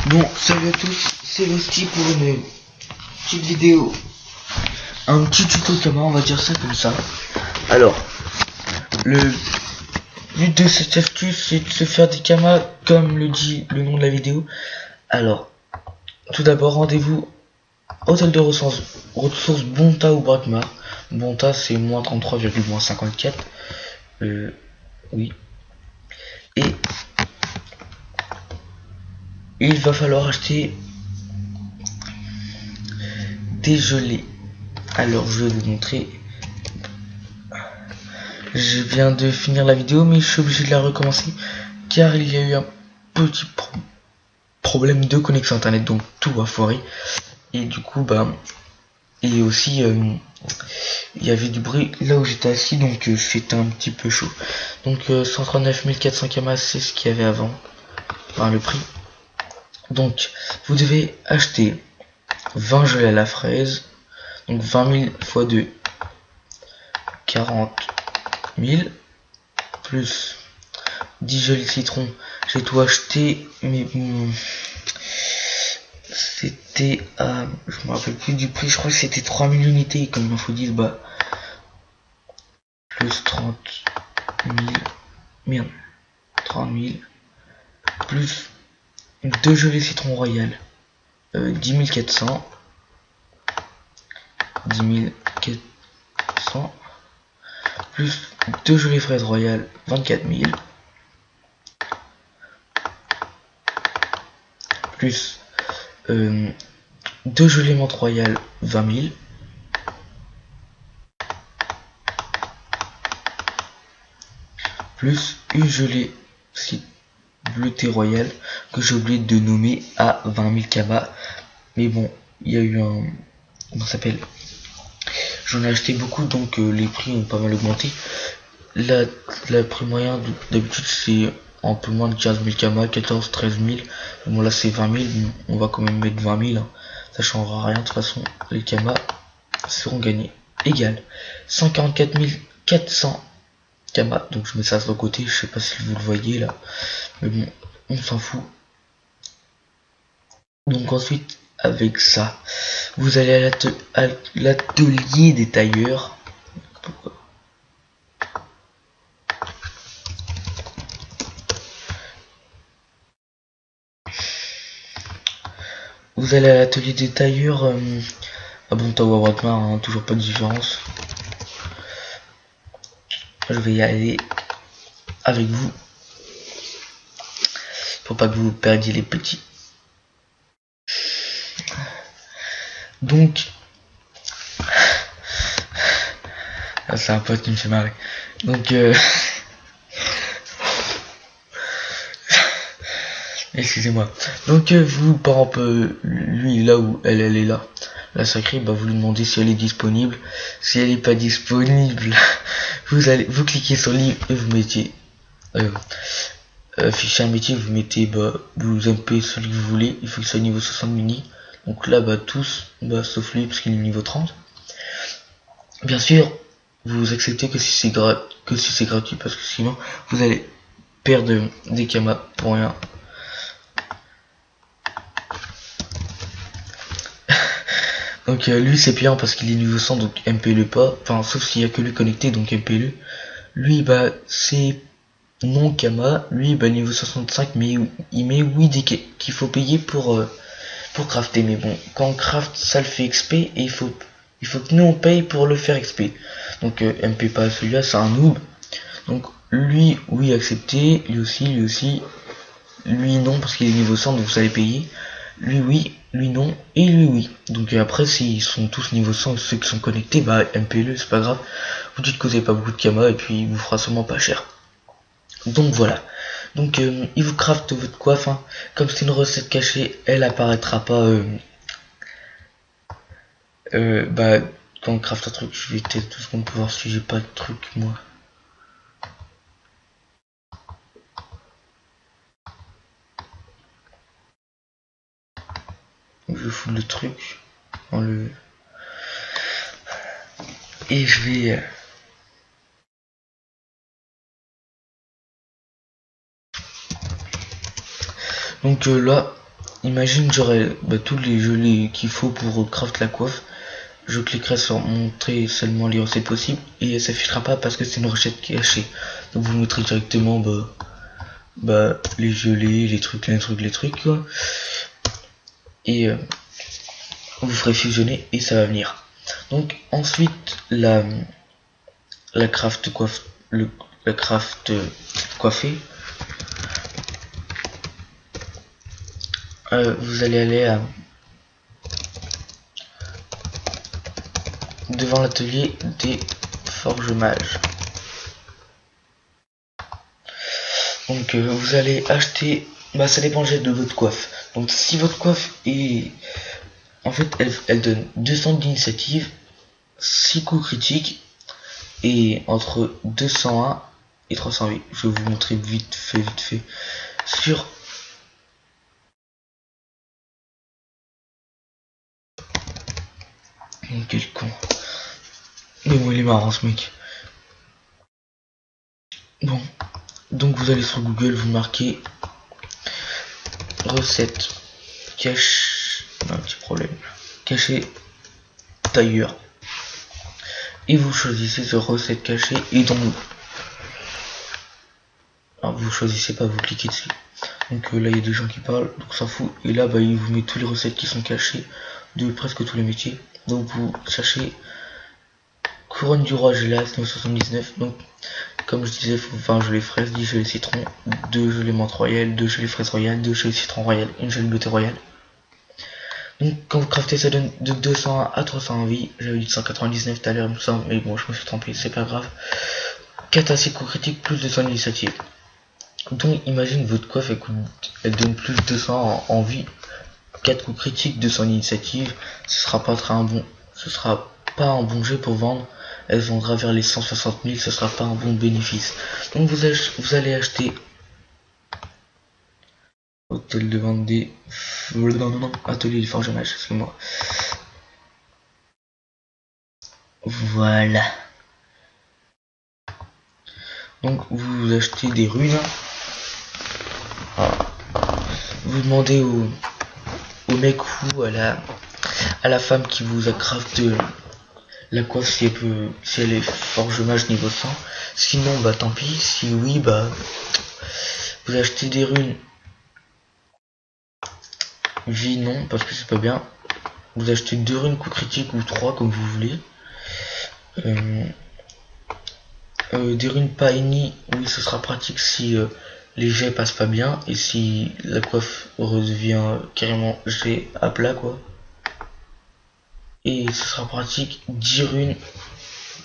Bon, salut à tous, c'est Losti pour une petite vidéo, un petit tuto Kama, on va dire ça comme ça. Alors, le but de cette astuce, c'est de se faire des Kama comme le dit le nom de la vidéo. Alors, tout d'abord, rendez-vous hôtel de ressources Bonta ou Brakmar. Bonta, c'est moins 33,54. Oui. Et il va falloir acheter des gelées. Alors je vais vous montrer. Je viens de finir la vidéo mais je suis obligé de la recommencer car il y a eu un petit problème de connexion internet, donc tout a foiré. Et du coup et aussi il y avait du bruit là où j'étais assis, donc c'était un petit peu chaud. Donc 139 400 Kama, c'est ce qu'il y avait avant, enfin le prix. Donc vous devez acheter 20 gelées à la fraise, donc 20 000 fois 2, 40 000, plus 10 gelées de citron. J'ai tout acheté, mais c'était à, je me rappelle plus du prix, je crois que c'était 3000 unités, comme il en faut 10, bah, plus 30 000, merde, 30 000, plus 2 gelées citron royal, 10 400, 10 400, plus 2 gelées fraises royales, 24 000, plus 2 gelées menthe royales, 20 000, plus une gelée bleutée royale que j'ai oublié de nommer à 20 000 Kama. Mais bon, il y a eu un, comment ça s'appelle, j'en ai acheté beaucoup, donc les prix ont pas mal augmenté. La prix moyen d'habitude c'est un peu moins de 15 000 Kama, 14 13 000. Bon là c'est 20 000, on va quand même mettre 20 000, hein. Ça changera rien, de toute façon les Kama seront gagnés. Égal 144 400 Kama, donc je mets ça sur le côté, je sais pas si vous le voyez là, mais bon, on s'en fout. Donc ensuite, avec ça, vous allez à l'atelier des tailleurs. Vous allez à l'atelier des tailleurs à Bonta ou à Brakmar, hein, toujours pas de différence. Je vais y aller avec vous pour pas que vous perdiez les petits. Donc, c'est un pote qui me fait marrer. Donc, excusez-moi. Donc, vous, par exemple, lui, là où elle est là, la sacrée, bah, vous lui demandez si elle est disponible. Si elle n'est pas disponible, vous cliquez sur livre et vous mettez fichier un métier, vous mettez vous MP celui que vous voulez, il faut que ce soit niveau 60 mini. Donc là tous, sauf lui parce qu'il est niveau 30. Bien sûr, vous acceptez que si c'est gratuit, parce que sinon vous allez perdre des Kama pour rien. Donc lui c'est payant parce qu'il est niveau 100, donc MP-le pas, enfin sauf s'il y a que lui connecté, donc MP-le. Lui c'est non Kama, lui niveau 65, mais il met oui qu'il faut payer pour crafter. Mais bon, quand on craft ça le fait XP, et il faut que nous on paye pour le faire XP. Donc MP pas celui-là, c'est un noob. Donc lui oui accepté, lui aussi, lui non parce qu'il est niveau 100, donc vous allez payer. Lui oui, lui non, et lui oui. Donc après s'ils sont tous niveau 100, ceux qui sont connectés, MP-le, c'est pas grave. Vous dites que vous avez pas beaucoup de Kama et puis il vous fera sûrement pas cher. Donc voilà. Donc il vous craft votre coiffe, hein. Comme c'est une recette cachée, elle apparaîtra pas quand on craft un truc. Je vais tester tout ce qu'on peut voir si j'ai pas de truc moi. Donc, je fous le truc dans le et je vais donc là imagine j'aurais tous les gelés qu'il faut pour craft la coiffe. Je cliquerai sur montrer seulement les recettes possibles et elle s'affichera pas parce que c'est une recette cachée. Donc vous mettrez directement les gelés, les trucs quoi. Et vous ferez fusionner et ça va venir. Donc ensuite la craft coiffe, la craft coiffée. Vous allez aller devant l'atelier des forges mages. Donc vous allez acheter, ça dépend de votre coiffe. Donc si votre coiffe est, en fait elle donne 200 d'initiative, 6 coups critiques et entre 201 et 308. Je vais vous montrer vite fait sur quel con. Mais moi il est marrant ce mec. Bon, donc vous allez sur Google, vous marquez recette cache, un petit problème, caché tailleur, et vous choisissez ce recette cachée et donc vous choisissez pas, vous cliquez dessus. Donc là il y a des gens qui parlent, donc ça fout, et là il vous met toutes les recettes qui sont cachées de presque tous les métiers. Donc vous cherchez couronne du roi Gélas 979. Donc comme je disais, faut 20 gelées fraises, 10 gelées citron, 2 gelées menthe royale, 2 gelées fraises royales, 2 gelées citron royale, 1 gelée beauté royale. Donc quand vous craftez ça donne de 201 à 300 vie. J'avais dit 199 tout à l'heure il me semble, mais bon je me suis trompé, c'est pas grave. 4 à 6 coups critiques plus 200 d'initiative. Donc imagine votre coiffe elle donne plus de 200 en vie, 4 coups critiques, 200 d'initiative, ce sera pas un bon jet pour vendre. Elle vendra vers les 160 000, ce sera pas un bon bénéfice. Donc vous allez acheter hôtel de vente des atelier du forgeage, excusez-moi. Voilà. Donc vous achetez des runes. Vous demandez au mec ou à la femme qui vous a crafté la coiffe si elle est forge mage niveau 100. Sinon tant pis. Si oui vous achetez des runes. Vie non parce que c'est pas bien. Vous achetez 2 runes coup critique ou 3 comme vous voulez. Des runes Paini, oui ce sera pratique si les jets passent pas bien et si la coiffe redevient carrément jet à plat quoi. Et ce sera pratique 10 runes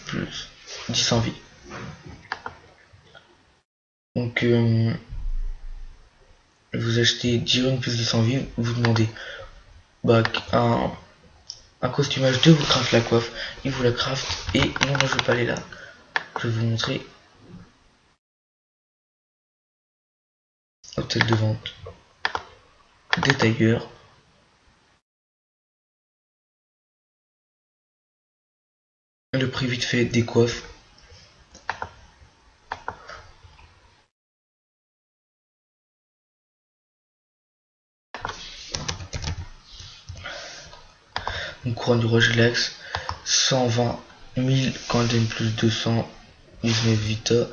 plus 10 en vie. Donc vous achetez 10 runes plus 10 en vie, vous demandez un costumage de vous craft la coiffe, il vous la craft et non je vais pas aller là. Je vais vous montrer hôtel de vente des tailleurs. Le prix vite fait des coiffes. Une couronne du roi Gélax, 120 000 quand elle donne plus 219 vita,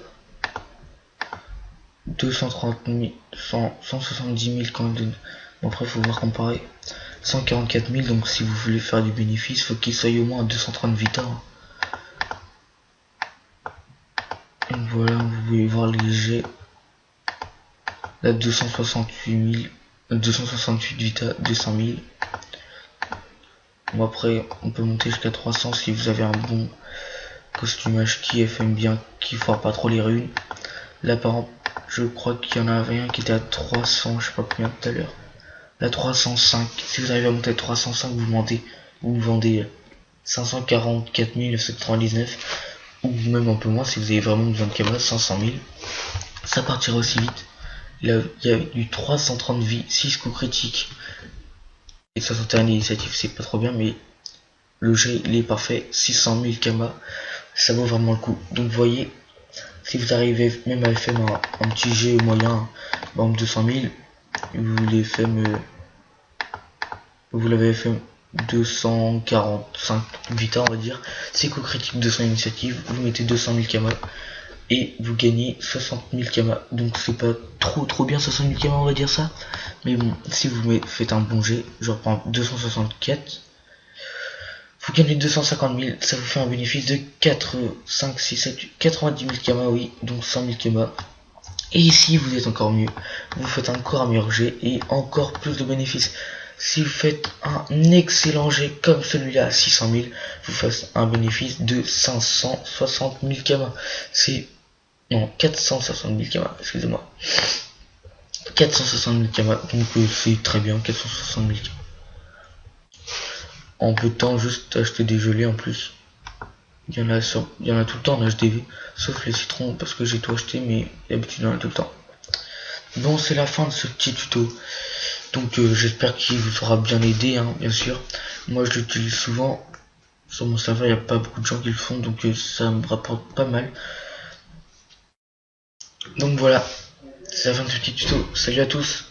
230 000, 170 000 quand elle donne. Bon après faut voir comparer. 144 000, donc si vous voulez faire du bénéfice, faut qu'il soit au moins à 230 vita. Donc voilà, vous pouvez voir les jets. Là 268 vita, 200 000. Bon après on peut monter jusqu'à 300 si vous avez un bon costumage qui FM bien, qui foire pas trop les runes. Là par exemple je crois qu'il y en avait un qui était à 300, je sais pas combien tout à l'heure. Là 305, si vous arrivez à monter à 305 vous vendez 544 999 ou même un peu moins si vous avez vraiment besoin de caméra, 500 000. Ça partira aussi vite. Là il y a eu 330 vies, 6 coups critiques et 61 initiatives, c'est pas trop bien mais le jeu il est parfait. 600 000 kamas, ça vaut vraiment le coup. Donc vous voyez, si vous arrivez même à faire un petit jet moyen, 200 000, vous les faites vous l'avez fait 245 vita, on va dire. C'est coup critique 200 initiative, vous mettez 200 000 kamas et vous gagnez 60 000 kamas. Donc c'est pas trop bien 60 000 kamas, on va dire ça. Mais bon, si vous faites un bon jet, je reprends 264. Vous gagnez 250 000, ça vous fait un bénéfice de 4, 5, 6, 7, 8, 90 000 kamas, oui, donc 100 000 kamas. Et ici, vous êtes encore mieux, vous faites encore un meilleur jet et encore plus de bénéfices. Si vous faites un excellent jet comme celui-là à 600 000, vous faites un bénéfice de 560 000 kamas. C'est... non, 460 000 kamas, excusez-moi. 460 000 kamas, donc c'est très bien, 460 000 kamas. En peu de temps, juste acheter des gelées en plus. Il y en a tout le temps en HDV, sauf les citrons parce que j'ai tout acheté, mais d'habitude il y en a tout le temps. Bon, c'est la fin de ce petit tuto. Donc j'espère qu'il vous aura bien aidé, hein, bien sûr. Moi je l'utilise souvent. Sur mon serveur, il n'y a pas beaucoup de gens qui le font, donc ça me rapporte pas mal. Donc voilà, c'est la fin de ce petit tuto. Salut à tous.